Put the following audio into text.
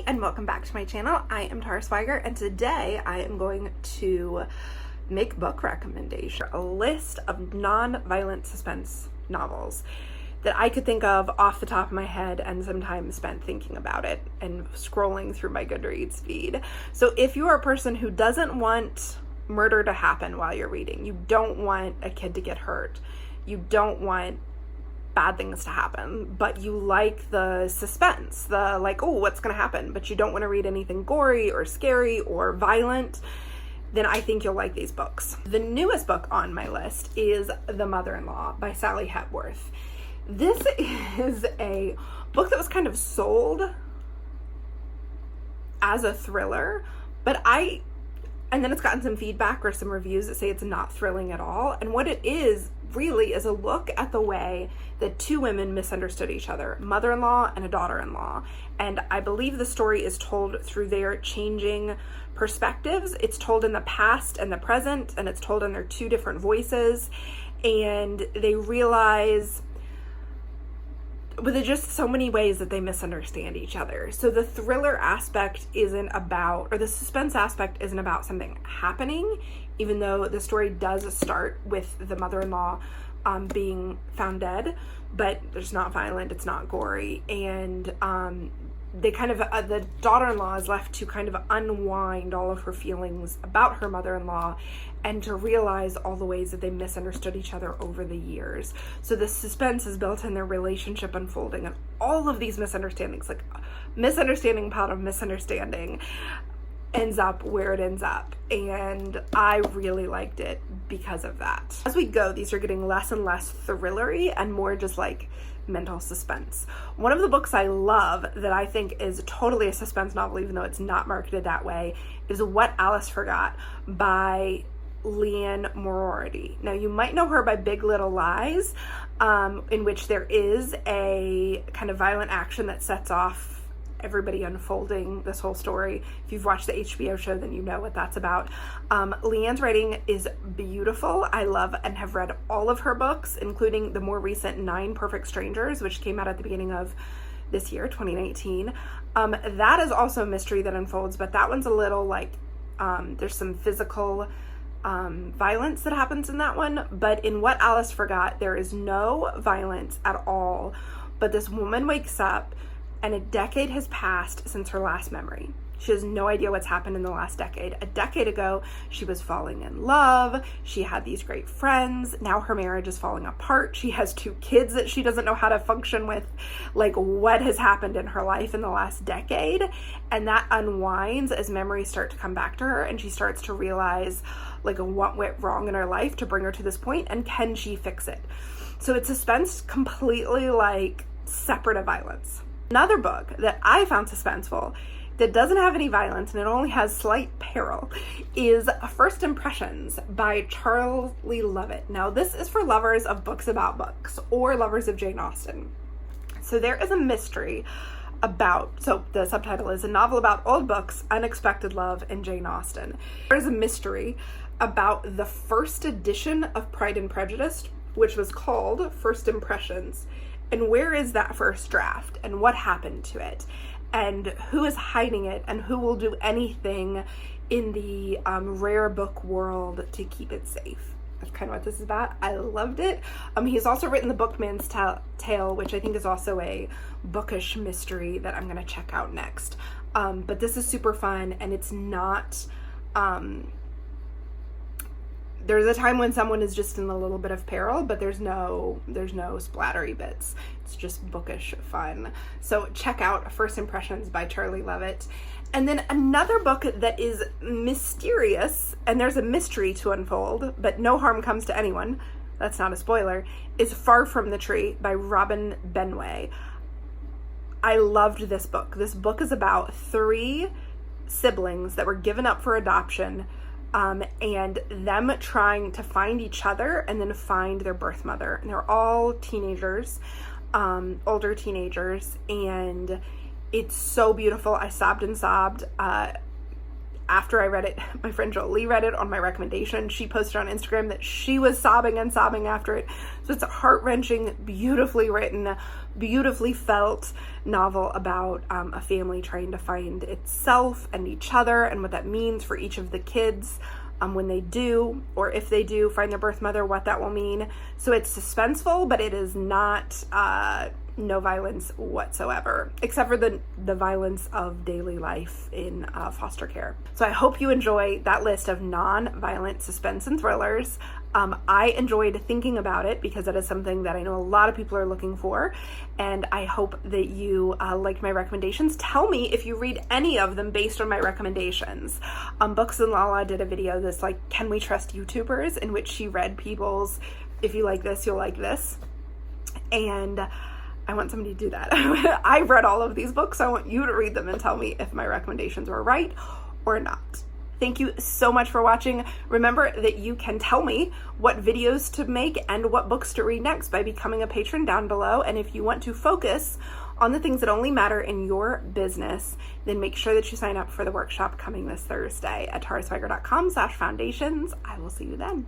Hi, and welcome back to my channel. I am Tara Swiger, and today I am going to make book recommendation, a list of non-violent suspense novels that I could think of off the top of my head and sometimes spent thinking about it and scrolling through my Goodreads feed. So if you are a person who doesn't want murder to happen while you're reading, you don't want a kid to get hurt, you don't want bad things to happen, but you like the suspense, the like, oh, what's gonna happen, but you don't want to read anything gory or scary or violent, then I think you'll like these books. The newest book on my list is The Mother-in-Law by Sally Hepworth. This is a book that was kind of sold as a thriller, and then it's gotten some feedback or some reviews that say it's not thrilling at all. And what it is really is a look at the way that two women misunderstood each other, mother-in-law and a daughter-in-law. And I believe the story is told through their changing perspectives. It's told in the past and the present, and it's told in their two different voices. And they realize with just so many ways that they misunderstand each other. So the thriller aspect isn't about, or the suspense aspect isn't about something happening, even though the story does start with the mother-in-law being found dead, but it's not violent, it's not gory, and they kind of, the daughter-in-law is left to kind of unwind all of her feelings about her mother-in-law and to realize all the ways that they misunderstood each other over the years. So the suspense is built in their relationship unfolding, and all of these misunderstandings, like misunderstanding upon a misunderstanding, ends up where it ends up. And I really liked it because of that. As we go, these are getting less and less thrillery and more just like mental suspense. One of the books I love that I think is totally a suspense novel, even though it's not marketed that way, is What Alice Forgot by Leanne Moriarty. Now, you might know her by Big Little Lies, in which there is a kind of violent action that sets off everybody unfolding this whole story. If you've watched the HBO show, then you know what that's about. Leanne's writing is beautiful. I love and have read all of her books, including the more recent 9 Perfect Strangers, which came out at the beginning of this year, 2019. That is also a mystery that unfolds, but that one's a little like, there's some physical violence that happens in that one. But in What Alice Forgot, there is no violence at all. But this woman wakes up and a decade has passed since her last memory. She has no idea what's happened in the last decade. A decade ago, she was falling in love. She had these great friends. Now her marriage is falling apart. She has 2 kids that she doesn't know how to function with. Like, what has happened in her life in the last decade? And that unwinds as memories start to come back to her, and she starts to realize like what went wrong in her life to bring her to this point, and can she fix it? So it's suspense completely like separate of violence. Another book that I found suspenseful that doesn't have any violence and it only has slight peril is First Impressions by Charlie Lovett. Now, this is for lovers of books about books or lovers of Jane Austen. So there is a mystery about, so the subtitle is A Novel About Old Books, Unexpected Love, and Jane Austen. There's a mystery about the first edition of Pride and Prejudice, which was called First Impressions. And where is that first draft, and what happened to it, and who is hiding it, and who will do anything in the rare book world to keep it safe. That's kind of what this is about. I loved it. He's also written The Bookman's Tale, which I think is also a bookish mystery that I'm going to check out next. But this is super fun, and it's not... there's a time when someone is just in a little bit of peril, but there's no splattery bits. It's just bookish fun. So check out First Impressions by Charlie Lovett. And then another book that is mysterious, and there's a mystery to unfold, but no harm comes to anyone, that's not a spoiler, is Far From the Tree by Robin Benway. I loved this book. This book is about 3 siblings that were given up for adoption, and them trying to find each other and then find their birth mother. And they're all teenagers, older teenagers, and it's so beautiful. I sobbed and sobbed. I after I read it, my friend Jolie read it on my recommendation. She posted on Instagram that she was sobbing and sobbing after it. So it's a heart-wrenching, beautifully written, beautifully felt novel about a family trying to find itself and each other and what that means for each of the kids when they do, or if they do find their birth mother, what that will mean. So it's suspenseful, but it is not no violence whatsoever, except for the violence of daily life in foster care. So I hope you enjoy that list of non-violent suspense and thrillers. I enjoyed thinking about it because that is something that I know a lot of people are looking for, and I hope that you liked my recommendations. Tell me if you read any of them based on my recommendations. Books and Lala did a video this like, can we trust YouTubers, in which she read people's, if you like this, you'll like this. And I want somebody to do that. I've read all of these books, so I want you to read them and tell me if my recommendations were right or not. Thank you so much for watching. Remember that you can tell me what videos to make and what books to read next by becoming a patron down below. And if you want to focus on the things that only matter in your business, then make sure that you sign up for the workshop coming this Thursday at taraswagger.com/foundations. I will see you then.